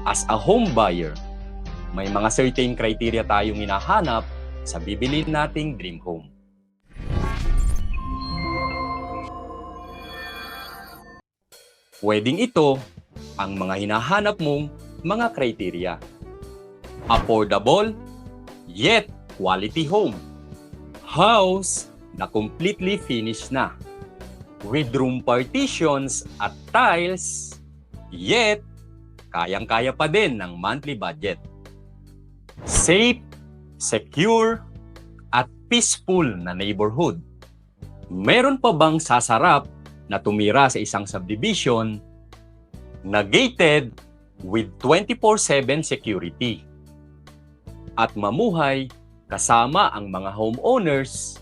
As a home buyer, may mga certain criteria tayong hinahanap sa bibilin nating dream home. Pwedeng ito ang mga hinahanap mong mga criteria. Affordable, yet quality home. House na completely finished na. With room partitions at tiles, yet kayang-kaya pa din ng monthly budget. Safe, secure, at peaceful na neighborhood. Meron pa bang sasarap na tumira sa isang subdivision na gated with 24/7 security at mamuhay kasama ang mga homeowners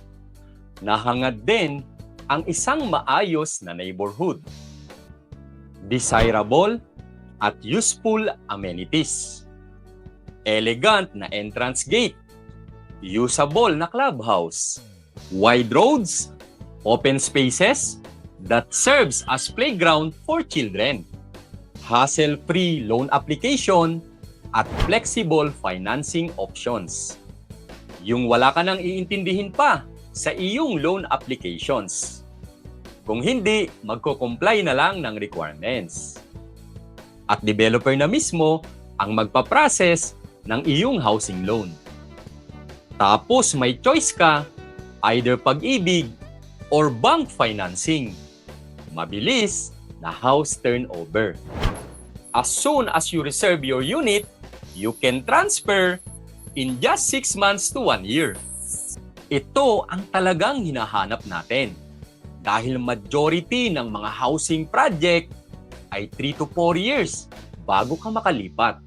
na hangad din ang isang maayos na neighborhood. Desirable at useful amenities. Elegant na entrance gate. Usable na clubhouse. Wide roads, open spaces that serves as playground for children. Hassle-free loan application at flexible financing options. Yung wala ka nang iintindihin pa sa iyong loan applications. Kung hindi, magko-comply na lang ng requirements. At developer na mismo ang magpa-process ng iyong housing loan. Tapos may choice ka, either Pag-ibig or bank financing. Mabilis na house turnover. As soon as you reserve your unit, you can transfer in just 6 months to 1 year. Ito ang talagang hinahanap natin dahil majority ng mga housing project ay 3 to 4 years bago ka makalipat.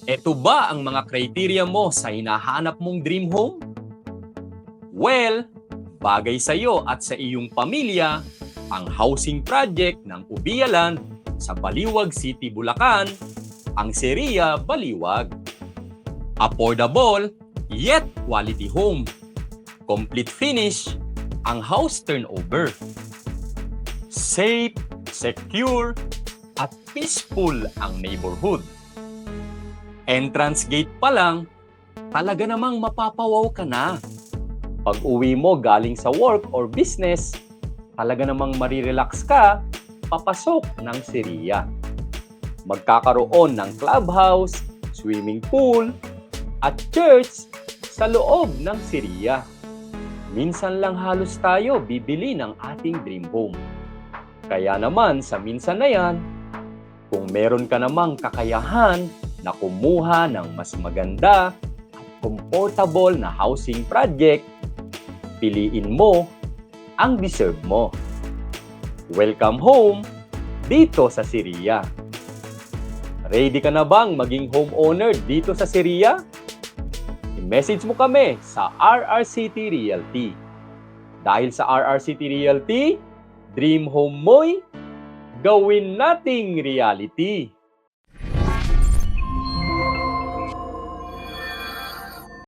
Ito ba ang mga criteria mo sa hinahanap mong dream home? Well, bagay sa iyo at sa iyong pamilya ang housing project ng Ubialand sa Baliwag City, Bulacan, ang Seria Baliwag. Affordable, yet quality home. Complete finish, ang house turnover. Safe, secure, at peaceful ang neighborhood. Entrance gate pa lang, talaga namang mapapawaw ka na. Pag uwi mo galing sa work or business, talaga namang marirelax ka, papasok ng Seria. Magkakaroon ng clubhouse, swimming pool, at church sa loob ng Seria. Minsan lang halos tayo bibili ng ating dream home. Kaya naman sa minsan na yan, kung meron ka namang kakayahan na kumuha ng mas maganda at comfortable na housing project, piliin mo ang deserve mo. Welcome home dito sa Seria. Ready ka na bang maging homeowner dito sa Seria? I-message mo kami sa RRCT Realty. Dahil sa RRCT Realty, dream home mo'y gawin nating reality.